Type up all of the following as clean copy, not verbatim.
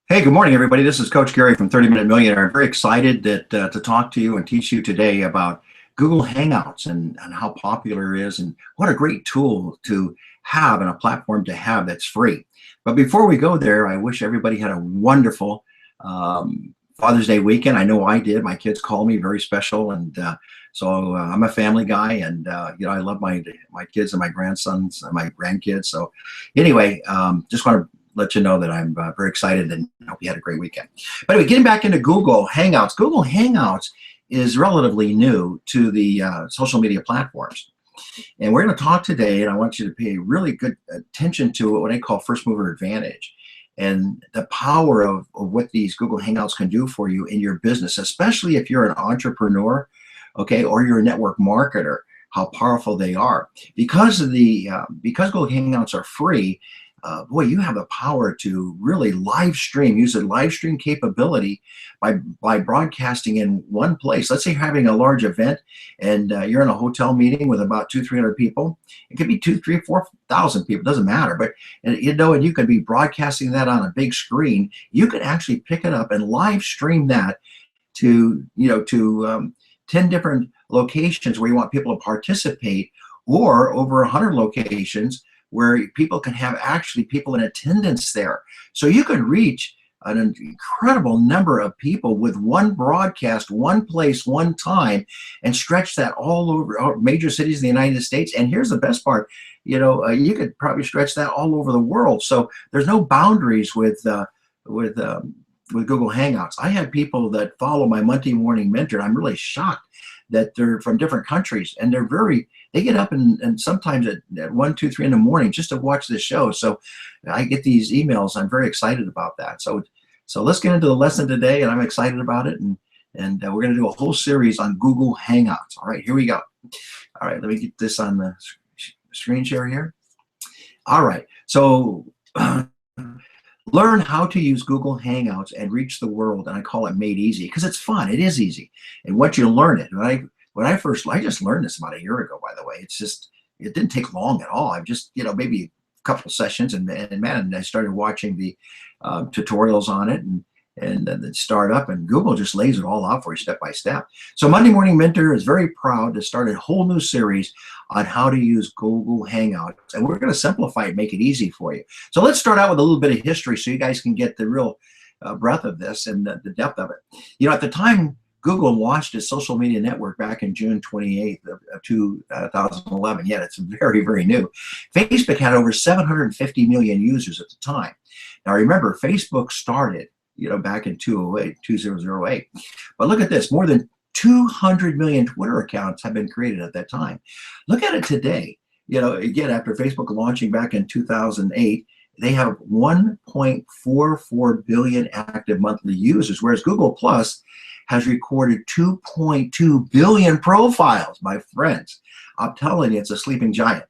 Hey, good morning, everybody. This is Coach Gary from 30 Minute Millionaire. I'm very excited to talk to you and teach you today about Google Hangouts and how popular it is and what a great tool to have and a platform to have that's free. But before we go there, I wish everybody had a wonderful Father's Day weekend. I know I did. My kids call me very special, and I'm a family guy, and I love my kids and my grandsons and my grandkids. So anyway, just want to let you know that I'm very excited and hope you had a great weekend. But anyway, getting back into Google Hangouts. Google Hangouts is relatively new to the social media platforms. And we're going to talk today, and I want you to pay really good attention to what I call first mover advantage and the power of what these Google Hangouts can do for you in your business, especially if you're an entrepreneur, okay, or you're a network marketer, how powerful they are. Because Google Hangouts are free, boy, you have the power to really use a live stream capability by broadcasting in one place. Let's say you're having a large event and you're in a hotel meeting with about 200-300 people. It could be 2, 3, 4,000 people, doesn't matter. But and you could be broadcasting that on a big screen. You could actually pick it up and live stream that to 10 different locations where you want people to participate, or over 100 locations where people can have actually people in attendance there. So you could reach an incredible number of people with one broadcast, one place, one time, and stretch that all over major cities in the United States. And here's the best part, you could probably stretch that all over the world. So there's no boundaries with Google Hangouts. I have people that follow my Monday morning mentor. I'm really shocked that they're from different countries, and they get up and sometimes at 1, 2, 3 in the morning just to watch this show. So I get these emails. I'm very excited about that. So let's get into the lesson today, and I'm excited about it. And we're going to do a whole series on Google Hangouts. All right, here we go. All right, let me get this on the screen share here. All right, so learn how to use Google Hangouts and reach the world. And I call it made easy because it's fun. It is easy. And once you learn it, I just learned this about a year ago, by the way. It didn't take long at all. I've just, maybe a couple sessions and I started watching the tutorials on it and then start up, and Google just lays it all out for you step by step. So Monday Morning Mentor is very proud to start a whole new series on how to use Google Hangouts, and we're going to simplify it, make it easy for you. So let's start out with a little bit of history so you guys can get the real breadth of this and the depth of it. At the time Google launched its social media network back in June 28th of 2011, yet it's very, very new. Facebook had over 750 million users at the time. Now remember, Facebook started back in 2008. But look at this, more than 200 million Twitter accounts have been created at that time. Look at it today. Again, after Facebook launching back in 2008, they have 1.44 billion active monthly users, whereas Google Plus has recorded 2.2 billion profiles, my friends. I'm telling you, it's a sleeping giant.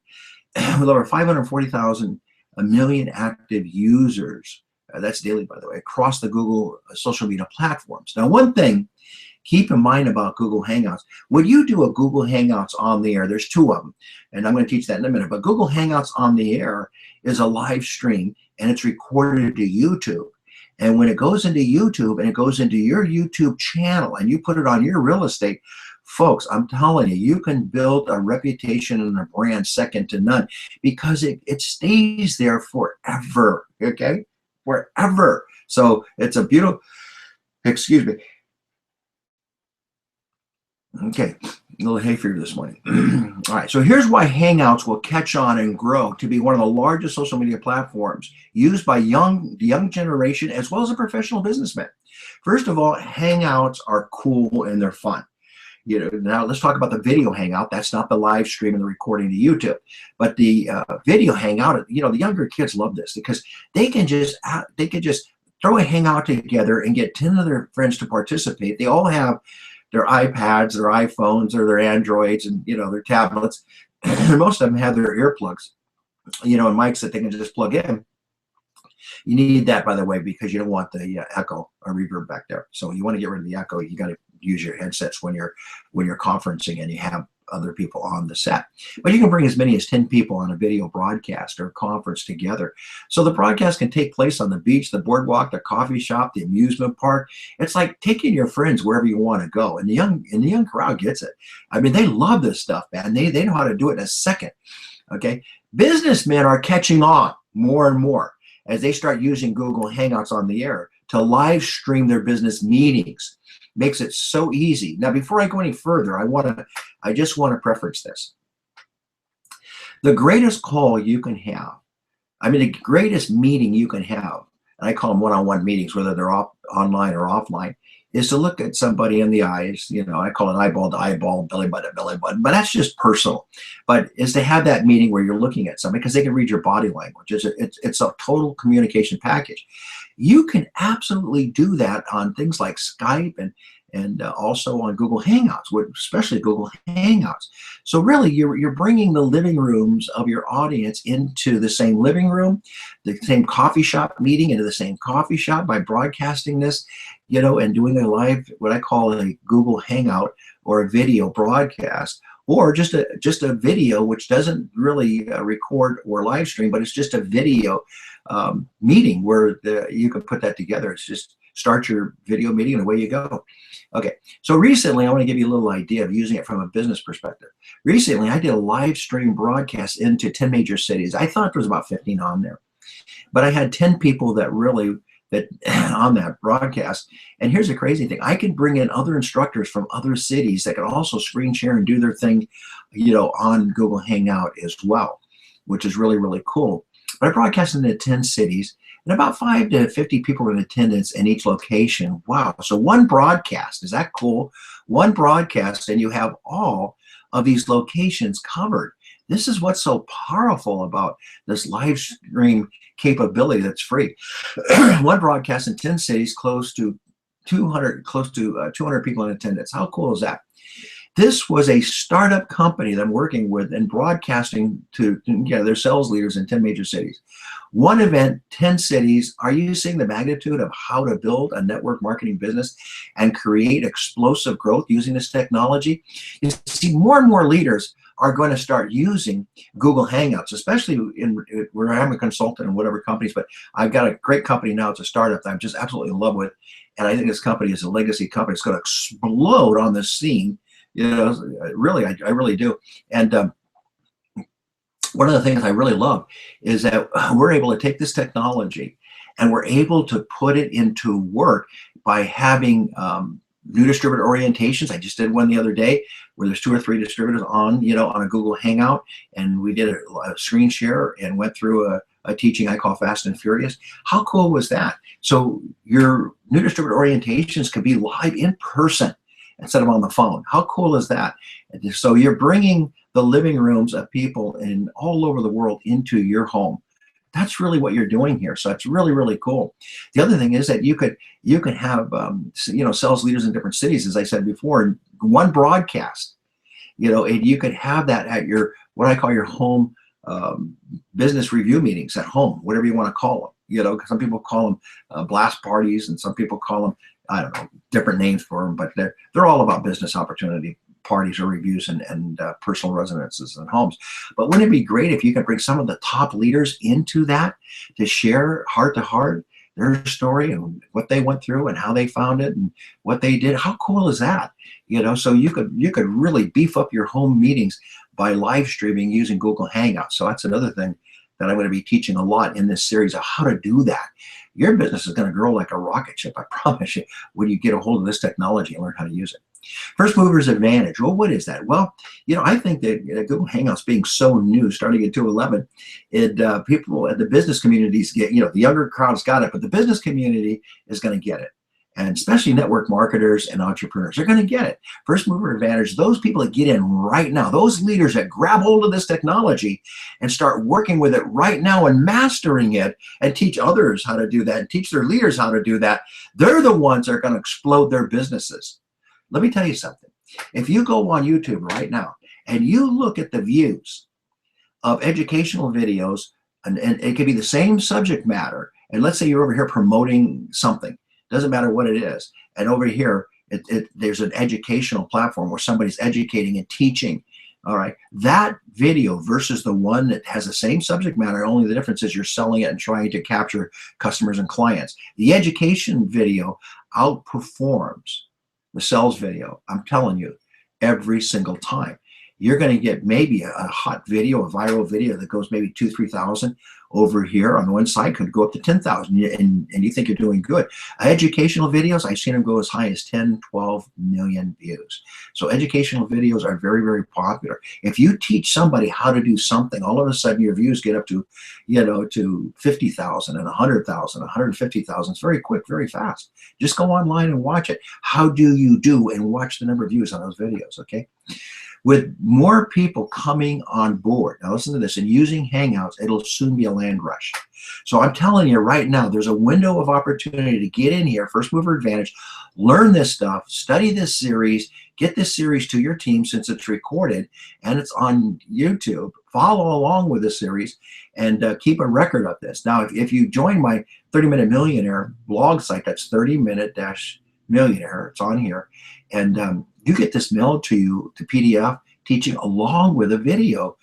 With over 540,000 million active users. That's daily, by the way, across the Google social media platforms. Now, one thing, keep in mind about Google Hangouts. When you do a Google Hangouts on the air, there's 2 of them, and I'm going to teach that in a minute. But Google Hangouts on the air is a live stream, and it's recorded to YouTube. And when it goes into YouTube and it goes into your YouTube channel and you put it on your real estate, folks, I'm telling you, you can build a reputation and a brand second to none because it stays there forever, okay? Forever. So it's a beautiful, excuse me. Okay, a little hay fever this morning. All right, so here's why Hangouts will catch on and grow to be one of the largest social media platforms used by the young generation as well as a professional businessman. First of all, Hangouts are cool and they're fun. Now let's talk about the video hangout. That's not the live stream and the recording to YouTube, but the video hangout. The younger kids love this because they can just throw a hangout together and get 10 of their friends to participate. They all have their iPads, their iPhones, or their Androids, and their tablets. Most of them have their earplugs, and mics that they can just plug in. You need that, by the way, because you don't want the echo or reverb back there. So you want to get rid of the echo. You got to use your headsets when you're conferencing and you have other people on the set. But you can bring as many as 10 people on a video broadcast or conference together. So the broadcast can take place on the beach, the boardwalk, the coffee shop, the amusement park. It's like taking your friends wherever you want to go. And the young crowd gets it. I mean, they love this stuff, man. They know how to do it in a second. Okay. Businessmen are catching on more and more as they start using Google Hangouts on the air to live stream their business meetings. Makes it so easy. Now, before I go any further, I just want to preference this. The greatest call you can have, I mean, the greatest meeting you can have, and I call them one-on-one meetings, whether they're online or offline, is to look at somebody in the eyes. You know, I call it eyeball to eyeball, belly button to belly button, but that's just personal. But is to have that meeting where you're looking at somebody because they can read your body language. It's a total communication package. You can absolutely do that on things like Skype and also on Google Hangouts, especially Google Hangouts. So really, you're bringing the living rooms of your audience into the same living room, the same coffee shop meeting into the same coffee shop by broadcasting this, you know, and doing a live, what I call a Google Hangout or a video broadcast, or just a video which doesn't really record or live stream, but it's just a video meeting where you can put that together. It's just start your video meeting and away you go. Okay, so recently I want to give you a little idea of using it from a business perspective. Recently I did a live stream broadcast into 10 major cities. I thought there was about 15 on there, but I had 10 people that on that broadcast. And here's the crazy thing. I can bring in other instructors from other cities that can also screen share and do their thing, you know, on Google Hangout as well, which is really, really cool. But I broadcast into 10 cities and about 5 to 50 people in attendance in each location. Wow. So one broadcast, is that cool? One broadcast and you have all of these locations covered. This is what's so powerful about this live stream capability that's free. One broadcast in 10 cities, close to 200 people in attendance. How cool is that? This was a startup company that I'm working with and broadcasting to their sales leaders in 10 major cities. One event, 10 cities. Are you seeing the magnitude of how to build a network marketing business and create explosive growth using this technology? You see, more and more leaders are going to start using Google Hangouts, especially where I'm a consultant in whatever companies, but I've got a great company now. It's a startup that I'm just absolutely in love with. And I think this company is a legacy company. It's going to explode on the scene. You know, really, I really do. And one of the things I really love is that we're able to take this technology and we're able to put it into work by having new distributor orientations. I just did one the other day where there's 2 or 3 distributors on a Google Hangout, and we did a screen share and went through a teaching I call Fast and Furious. How cool was that? So your new distributor orientations could be live in person instead of on the phone. How cool is that? So you're bringing the living rooms of people in all over the world into your home. That's really what you're doing here. So it's really, really cool. The other thing is that you could have sales leaders in different cities, as I said before, in one broadcast. And you could have that at your what I call your home business review meetings at home, whatever you want to call them. Some people call them blast parties, and some people call them, I don't know, different names for them, but they're all about business opportunity parties or reviews and personal residences and homes. But wouldn't it be great if you could bring some of the top leaders into that to share heart to heart their story and what they went through and how they found it and what they did? How cool is that? So you could really beef up your home meetings by live streaming using Google Hangouts. So that's another thing that I'm going to be teaching a lot in this series of how to do that. Your business is going to grow like a rocket ship, I promise you, when you get a hold of this technology and learn how to use it. First mover's advantage. Well, what is that? Well, I think that Google Hangouts being so new, starting in 2011, people at the business communities get, the younger crowd's got it, but the business community is going to get it. And especially network marketers and entrepreneurs are going to get it. First mover advantage, those people that get in right now, those leaders that grab hold of this technology and start working with it right now and mastering it and teach others how to do that and teach their leaders how to do that, they're the ones that are going to explode their businesses. Let me tell you something. If you go on YouTube right now and you look at the views of educational videos, and it could be the same subject matter, and let's say you're over here promoting something, doesn't matter what it is, and over here there's an educational platform where somebody's educating and teaching All right, that video versus the one that has the same subject matter, only the difference is you're selling it and trying to capture customers and clients. The education video outperforms the sales video, I'm telling you, every single time. You're going to get maybe a hot video, a viral video that goes maybe 2,000, 3,000 over here on one side, could go up to 10,000, and you think you're doing good. Educational videos, I've seen them go as high as 10, 12 million views. So educational videos are very, very popular. If you teach somebody how to do something, all of a sudden your views get up to, to 50,000 and 100,000, 150,000. It's very quick, very fast. Just go online and watch it. How do you do? And watch the number of views on those videos, okay? With more people coming on board, now listen to this, and using Hangouts, it'll soon be a land rush. So I'm telling you right now, there's a window of opportunity to get in here, first mover advantage, learn this stuff, study this series, get this series to your team since it's recorded and it's on YouTube. Follow along with this series and keep a record of this. Now, if you join my 30-Minute Millionaire blog site, that's 30minute-millionaire, it's on here, and you get this mailed to you, to PDF, teaching along with a video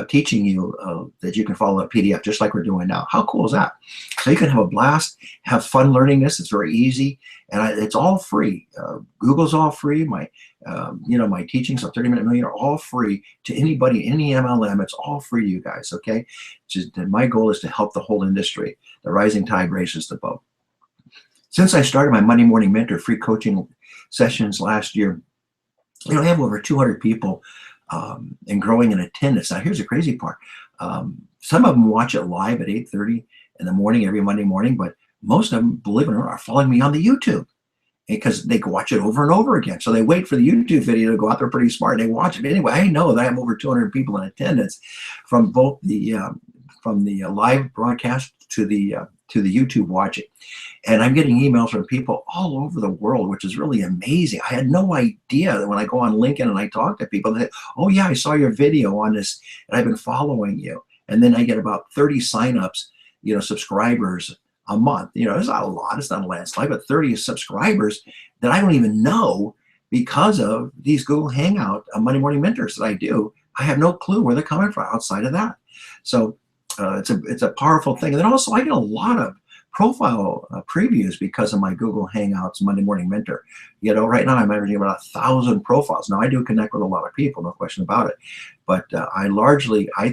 teaching you that you can follow a PDF just like we're doing now. How cool is that? So you can have a blast, have fun learning this. It's very easy, and it's all free. Google's all free. My my teachings on 30-Minute Millionaire are all free to anybody, any MLM. It's all free to you guys, okay? My goal is to help the whole industry. The rising tide raises the boat. Since I started my Monday Morning Mentor free coaching sessions last year, I have over 200 people and growing in attendance. Now, here's the crazy part. Some of them watch it live at 8:30 in the morning every Monday morning, but most of them, believe it or not, are following me on the YouTube because they can watch it over and over again. So they wait for the YouTube video to go out. They're pretty smart. They watch it anyway. I know that I have over 200 people in attendance from both the live broadcast to the YouTube watching. And I'm getting emails from people all over the world, which is really amazing. I had no idea that when I go on LinkedIn and I talk to people, they say, oh yeah, I saw your video on this and I've been following you. And then I get about 30 signups, subscribers a month. It's not a lot, it's not a landslide, but 30 subscribers that I don't even know because of these Google Hangout Monday Morning Mentors that I do. I have no clue where they're coming from outside of that. So it's a powerful thing. And then also I get a lot of profile previews because of my Google Hangouts Monday Morning Mentor. Right now I'm averaging about 1,000 profiles. Now I do connect with a lot of people, no question about it. But I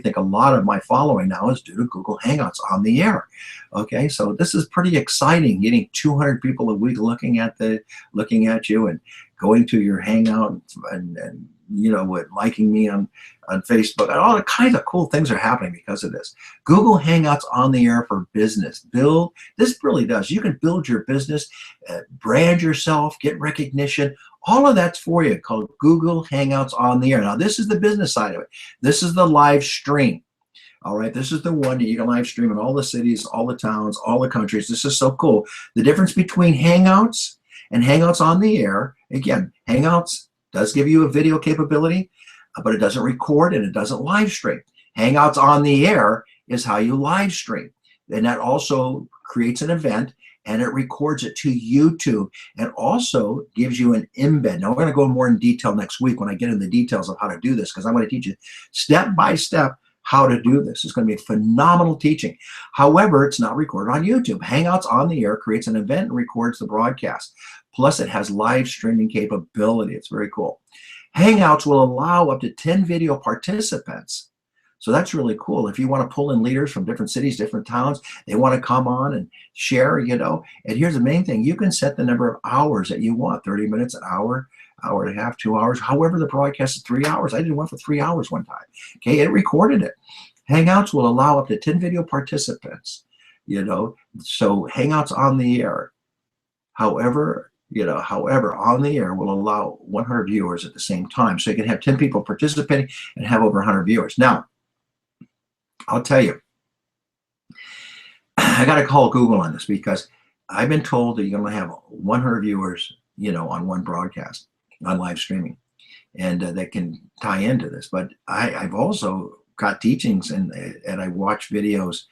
think a lot of my following now is due to Google Hangouts on the air. Okay, so this is pretty exciting, getting 200 people a week looking at you and going to your Hangout and with liking me on Facebook. And all the kinds of cool things are happening because of this. Google Hangouts on the air for business. This really does. You can build your business, brand yourself, get recognition. All of that's for you, called Google Hangouts on the air. Now, this is the business side of it. This is the live stream. All right, this is the one that you can live stream in all the cities, all the towns, all the countries. This is so cool. The difference between Hangouts and Hangouts on the air, again, Hangouts does give you a video capability, but it doesn't record and it doesn't live stream. Hangouts on the air is how you live stream. And that also creates an event and it records it to YouTube and also gives you an embed. Now, we're going to go more in detail next week when I get into the details of how to do this, because I'm going to teach you step by step how to do this. It's going to be a phenomenal teaching. However, it's not recorded on YouTube. Hangouts on the air creates an event and records the broadcast. Plus, it has live streaming capability. It's very cool. Hangouts will allow up to 10 video participants. So that's really cool. If you want to pull in leaders from different cities, different towns, they want to come on and share, And here's the main thing. You can set the number of hours that you want, 30 minutes, an hour, hour and a half, 2 hours. However, the broadcast is 3 hours. I did one for 3 hours one time. Okay, it recorded it. Hangouts will allow up to 10 video participants, So Hangouts on the air. However, on the air will allow 100 viewers at the same time. So you can have 10 people participating and have over 100 viewers. Now, I'll tell you, I got to call Google on this because I've been told that you're going to have 100 viewers, on one broadcast, on live streaming, and that can tie into this. But I've also got teachings and I watch videos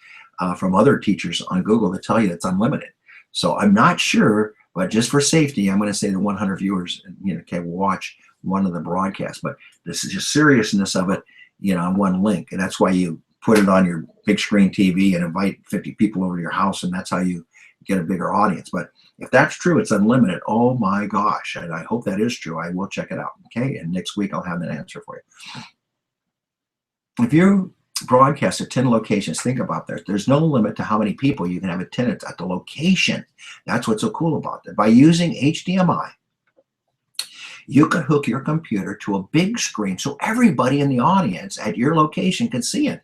from other teachers on Google that tell you it's unlimited. So I'm not sure, but just for safety, I'm going to say the 100 viewers, can watch one of the broadcasts. But this is just seriousness of it, on one link. And that's why you put it on your big screen TV and invite 50 people over to your house, and that's how you get a bigger audience. But if that's true, it's unlimited. Oh my gosh. And I hope that is true. I will check it out. Okay. And next week I'll have that answer for you. If you broadcast at 10 locations, think about that. There's no limit to how many people you can have attendance at the location. That's what's so cool about it. By using HDMI, you can hook your computer to a big screen so everybody in the audience at your location can see it.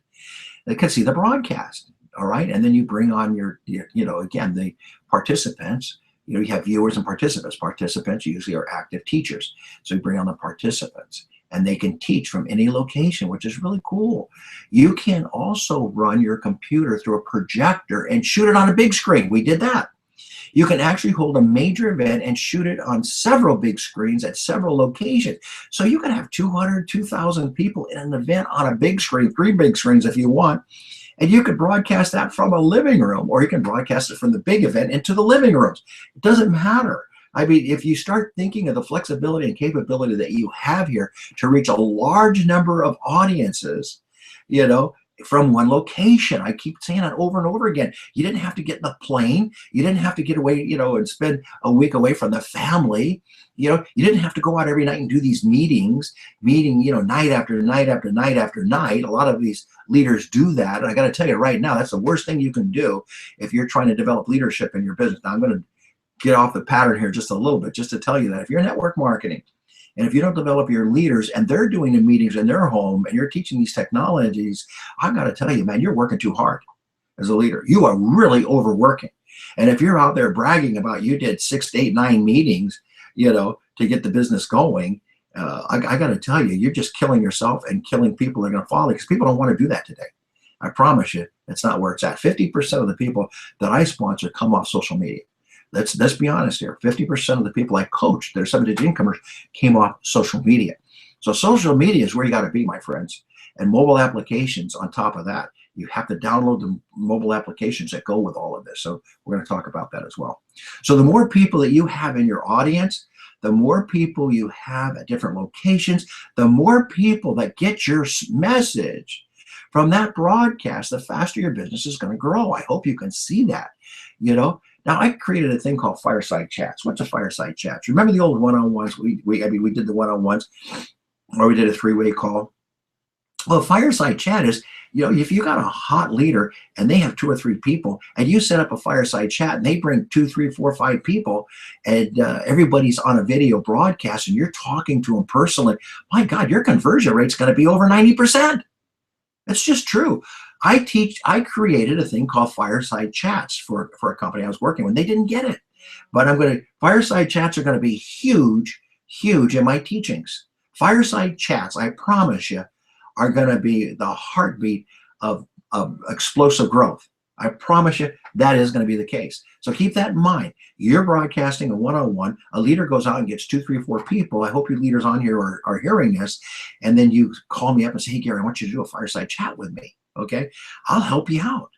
They can see the broadcast. All right. And then you bring on your again, the participants. You have viewers and participants. Participants usually are active teachers. So you bring on the participants, and they can teach from any location, which is really cool. You can also run your computer through a projector and shoot it on a big screen. We did that. You can actually hold a major event and shoot it on several big screens at several locations. So you can have 200, 2,000 people in an event on a big screen, 3 big screens if you want. And you could broadcast that from a living room, or you can broadcast it from the big event into the living rooms. It doesn't matter. I mean, if you start thinking of the flexibility and capability that you have here to reach a large number of audiences, from one location. I keep saying that over and over again. You didn't have to get in the plane. You didn't have to get away, and spend a week away from the family. You didn't have to go out every night and do these meeting, night after night after night after night. A lot of these leaders do that. And I got to tell you right now, that's the worst thing you can do if you're trying to develop leadership in your business. Now, I'm going to get off the pattern here just a little bit, just to tell you that if you're network marketing, and if you don't develop your leaders and they're doing the meetings in their home and you're teaching these technologies, I've got to tell you, man, you're working too hard as a leader. You are really overworking. And if you're out there bragging about you did 6 to 8, 9 meetings, to get the business going, I got to tell you, you're just killing yourself and killing people that are going to follow, because people don't want to do that today. I promise you, that's not where it's at. 50% of the people that I sponsor come off social media. Let's be honest here. 50% of the people I coach that are 7-digit incomers came off social media. So social media is where you got to be, my friends. And mobile applications on top of that. You have to download the mobile applications that go with all of this. So we're going to talk about that as well. So the more people that you have in your audience, the more people you have at different locations, the more people that get your message from that broadcast, the faster your business is going to grow. I hope you can see that, Now, I created a thing called Fireside Chats. What's a Fireside Chat? Remember the old one-on-ones? We did the one-on-ones, or we did a 3-way call. Well, Fireside Chat is, if you got a hot leader and they have 2 or 3 people, and you set up a Fireside Chat and they bring 2, 3, 4, 5 people, and everybody's on a video broadcast and you're talking to them personally, my God, your conversion rate's going to be over 90%. It's just true. I created a thing called Fireside Chats for a company I was working with. They didn't get it, but Fireside Chats are going to be huge, huge in my teachings. Fireside Chats, I promise you, are going to be the heartbeat of explosive growth. I promise you that is going to be the case. So keep that in mind. You're broadcasting a one-on-one. A leader goes out and gets 2, 3, 4 people. I hope your leaders on here are hearing this. And then you call me up and say, hey, Gary, I want you to do a Fireside Chat with me. Okay? I'll help you out.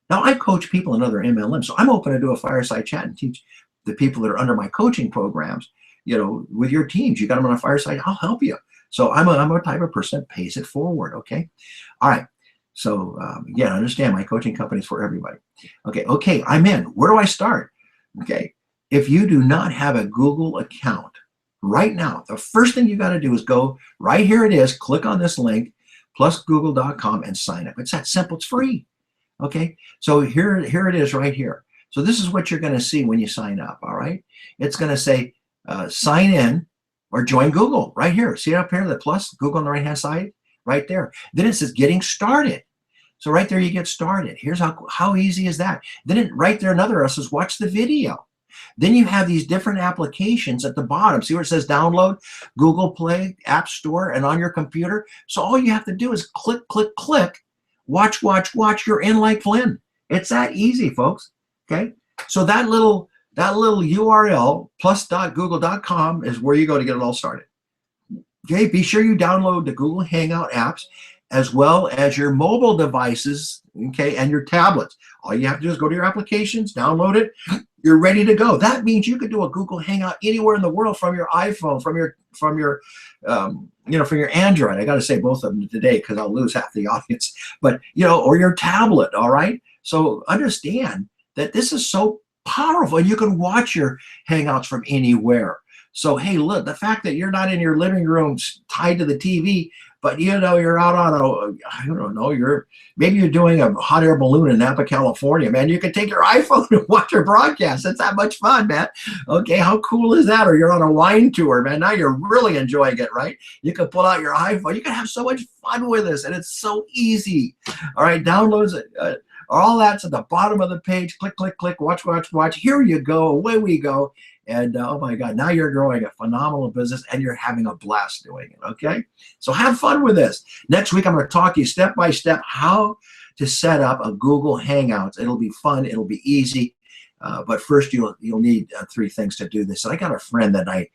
Now, I coach people in other MLMs, so I'm open to do a Fireside Chat and teach the people that are under my coaching programs, with your teams. You got them on a Fireside, I'll help you. So I'm a type of person that pays it forward, okay? All right. So, yeah, understand my coaching company is for everybody. Okay, I'm in. Where do I start? Okay, if you do not have a Google account right now, the first thing you got to do is go right here. It is. Click on this link, plusgoogle.com, and sign up. It's that simple. It's free. Okay, so here it is right here. So this is what you're going to see when you sign up. All right, it's going to say sign in or join Google right here. See it up here, the plus Google on the right hand side. Right there. Then it says getting started. So right there you get started. Here's how easy is that? Then right there another says watch the video. Then you have these different applications at the bottom. See where it says download, Google Play, App Store, and on your computer. So all you have to do is click, click, click, watch, watch, watch. You're in like Flynn. It's that easy, folks. Okay. So that little URL plus.google.com is where you go to get it all started. Okay, be sure you download the Google Hangout apps as well as your mobile devices, okay, and your tablets. All you have to do is go to your applications, download it, You're ready to go. That means you could do a Google Hangout anywhere in the world from your iPhone, from your from your Android. I got to say both of them today because I'll lose half the audience. But or your tablet. All right. So understand that this is so powerful. You can watch your Hangouts from anywhere. So hey, look, the fact that you're not in your living room tied to the TV, but you're out on I don't know, maybe you're doing a hot air balloon in Napa, California, man. You can take your iPhone and watch your broadcast. That's that much fun, man. Okay, how cool is that? Or you're on a wine tour, man. Now you're really enjoying it, right? You can pull out your iPhone. You can have so much fun with this, and it's so easy. All right, downloads it. All that's at the bottom of the page. Click, click, click, watch, watch, watch. Here you go. Away we go. And oh my God, now you're growing a phenomenal business and you're having a blast doing it, okay? So have fun with this. Next week, I'm going to talk to you step by step how to set up a Google Hangouts. It'll be fun. It'll be easy. But first, you'll need 3 things to do this. And I got a friend that I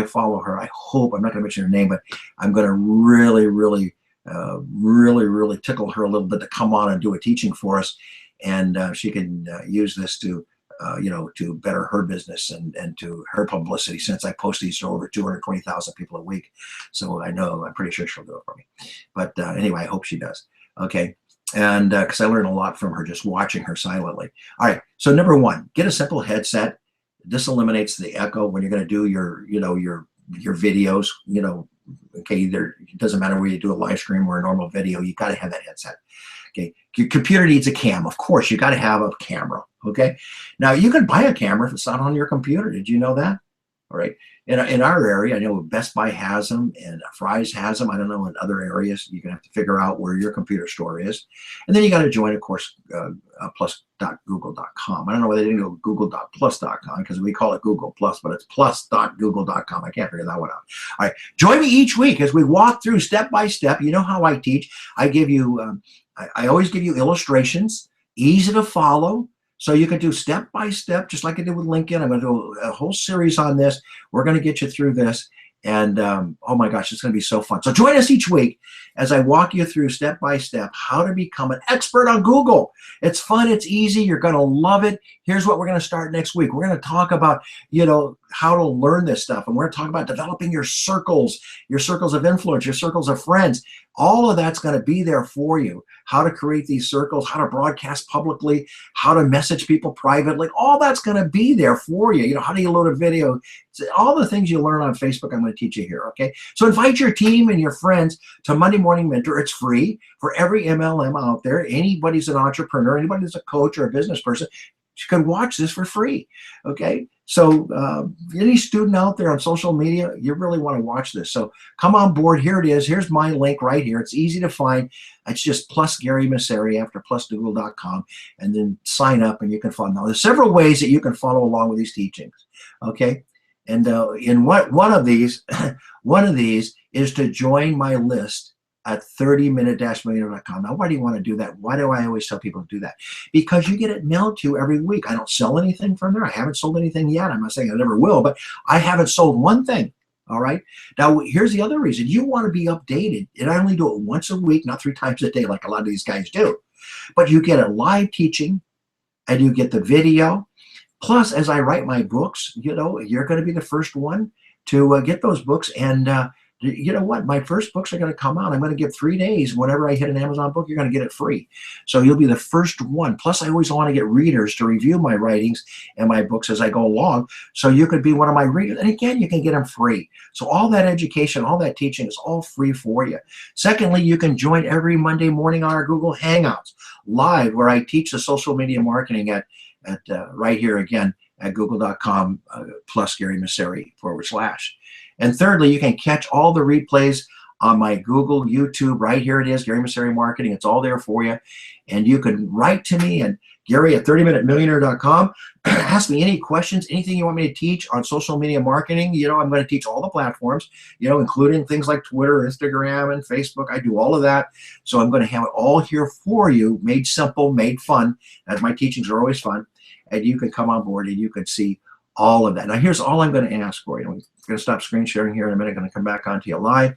follow her. I hope, I'm not going to mention her name, but I'm going to really tickle her a little bit to come on and do a teaching for us. And she can use this to to better her business and to her publicity, since I post these to over 220,000 people a week. So I'm pretty sure she'll do it for me. But anyway, I hope she does. Okay. And because I learned a lot from her just watching her silently. All right. So number 1, get a simple headset. This eliminates the echo when you're going to do your videos, okay, it doesn't matter whether you do a live stream or a normal video, you got to have that headset. Okay, your computer needs a cam. Of course, you got to have a camera. Okay, now you can buy a camera if it's not on your computer. Did you know that? All right, in our area, I know Best Buy has them and Fry's has them. I don't know in other areas. You're gonna have to figure out where your computer store is, and then you got to join, of course, plus.google.com. I don't know whether they do google.plus.com because we call it Google Plus, but it's plus.google.com. I can't figure that one out. All right, join me each week as we walk through step by step. You know how I teach. I give you. I always give you illustrations, easy to follow, so you can do step by step, just like I did with LinkedIn. I'm going to do a whole series on this. We're going to get you through this. And oh my gosh, it's going to be so fun. So join us each week as I walk you through step by step how to become an expert on Google. It's fun. It's easy. You're going to love it. Here's what we're going to start next week. We're going to talk about, how to learn this stuff. And we're going to talk about developing your circles of influence, your circles of friends. All of that's going to be there for you. How to create these circles, how to broadcast publicly, how to message people privately. All that's going to be there for you. How do you load a video? All the things you learn on Facebook, I'm going to teach you here, okay? So invite your team and your friends to Monday Morning Mentor. It's free for every MLM out there. Anybody's an entrepreneur, anybody's a coach or a business person, you can watch this for free, okay? So any student out there on social media, you really want to watch this. So come on board. Here it is. Here's my link right here. It's easy to find. It's just plus Gary Messeri after plusgoogle.com, and then sign up and you can follow. Now, there's several ways that you can follow along with these teachings, okay? And in one of these is to join my list at 30minute-millionaire.com. Now, why do you want to do that? Why do I always tell people to do that? Because you get it mailed to you every week. I don't sell anything from there. I haven't sold anything yet. I'm not saying I never will, but I haven't sold one thing. All right. Now, here's the other reason. You want to be updated. And I only do it once a week, not 3 times a day like a lot of these guys do. But you get a live teaching and you get the video. Plus, as I write my books, you're going to be the first one to get those books. And you know what? My first books are going to come out. I'm going to give 3 days. Whenever I hit an Amazon book, you're going to get it free. So you'll be the first one. Plus, I always want to get readers to review my writings and my books as I go along. So you could be one of my readers. And again, you can get them free. So all that education, all that teaching is all free for you. Secondly, you can join every Monday morning on our Google Hangouts live, where I teach the social media marketing at right here again at google.com plus Gary Messeri /. And thirdly, you can catch all the replays on my Google, YouTube. Right here it is, Gary Messeri Marketing. It's all there for you. And you can write to me and Gary at 30minute-millionaire.com. Ask me any questions, anything you want me to teach on social media marketing. I'm going to teach all the platforms, including things like Twitter, Instagram, and Facebook. I do all of that. So I'm going to have it all here for you, made simple, made fun, as my teachings are always fun. And you can come on board and you can see all of that. Now, here's all I'm going to ask for you. I'm going to stop screen sharing here in a minute. I'm going to come back onto you live.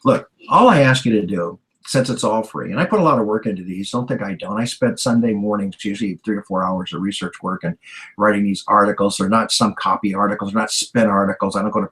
Look, all I ask you to do since it's all free. And I put a lot of work into these. Don't think I don't. I spent Sunday mornings, usually 3 to 4 hours of research work and writing these articles. They're not some copy articles, they're not spin articles. I don't go to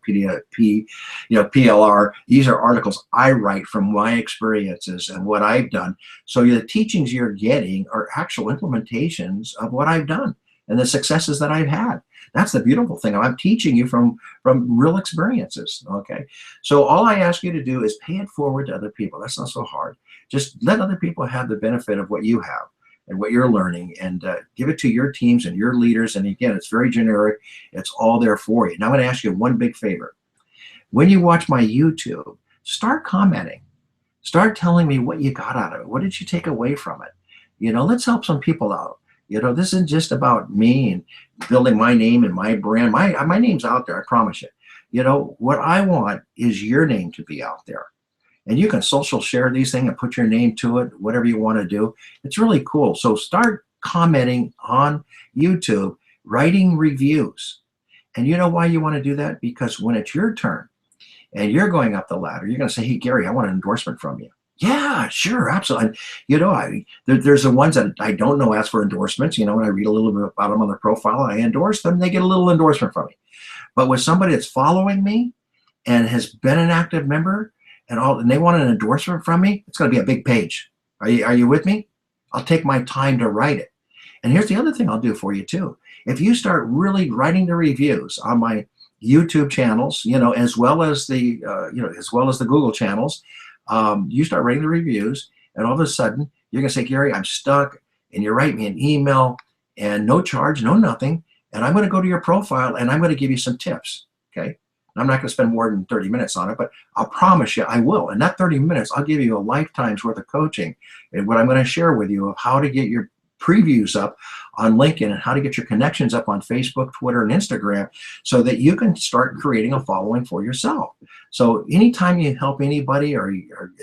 PLR. These are articles I write from my experiences and what I've done. So the teachings you're getting are actual implementations of what I've done and the successes that I've had. That's the beautiful thing. I'm teaching you from real experiences, okay? So all I ask you to do is pay it forward to other people. That's not so hard. Just let other people have the benefit of what you have and what you're learning, and give it to your teams and your leaders. And again, it's very generic. It's all there for you. Now I'm going to ask you one big favor. When you watch my YouTube, start commenting. Start telling me what you got out of it. What did you take away from it? You know, let's help some people out. You know, this isn't just about me and building my name and my brand. My name's out there, I promise you. You know, what I want is your name to be out there. And you can social share these things and put your name to it, whatever you want to do. It's really cool. So start commenting on YouTube, writing reviews. And you know why you want to do that? Because when it's your turn and you're going up the ladder, you're going to say, hey, Gary, I want an endorsement from you. Yeah, sure, absolutely. And, you know, there's the ones that I don't know ask for endorsements. You know, when I read a little bit about them on their profile, I endorse them, they get a little endorsement from me. But with somebody that's following me and has been an active member and they want an endorsement from me, it's going to be a big page. Are you with me? I'll take my time to write it. And here's the other thing I'll do for you too. If you start really writing the reviews on my YouTube channels, you know, as well as the Google channels. You start writing the reviews, and all of a sudden you're gonna say, Gary, I'm stuck, and you write me an email, and no charge, no nothing, and I'm gonna go to your profile and I'm gonna give you some tips. Okay, I'm not gonna spend more than 30 minutes on it, but I'll promise you I will. In that 30 minutes, I'll give you a lifetime's worth of coaching, and what I'm gonna share with you of how to get your previews up on LinkedIn and how to get your connections up on Facebook, Twitter, and Instagram so that you can start creating a following for yourself. So anytime you help anybody or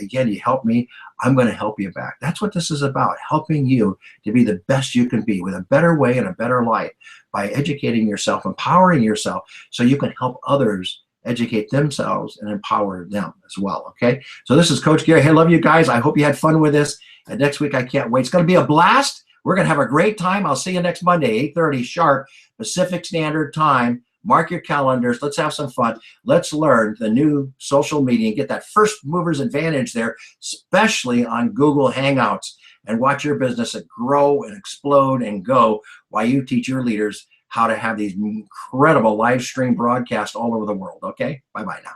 again, you help me, I'm going to help you back. That's what this is about, helping you to be the best you can be with a better way and a better life by educating yourself, empowering yourself so you can help others educate themselves and empower them as well, okay? So this is Coach Gary. Hey, love you guys. I hope you had fun with this. And next week, I can't wait. It's going to be a blast. We're going to have a great time. I'll see you next Monday, 8:30 sharp, Pacific Standard Time. Mark your calendars. Let's have some fun. Let's learn the new social media and get that first mover's advantage there, especially on Google Hangouts, and watch your business grow and explode and go while you teach your leaders how to have these incredible live stream broadcasts all over the world. Okay? Bye-bye now.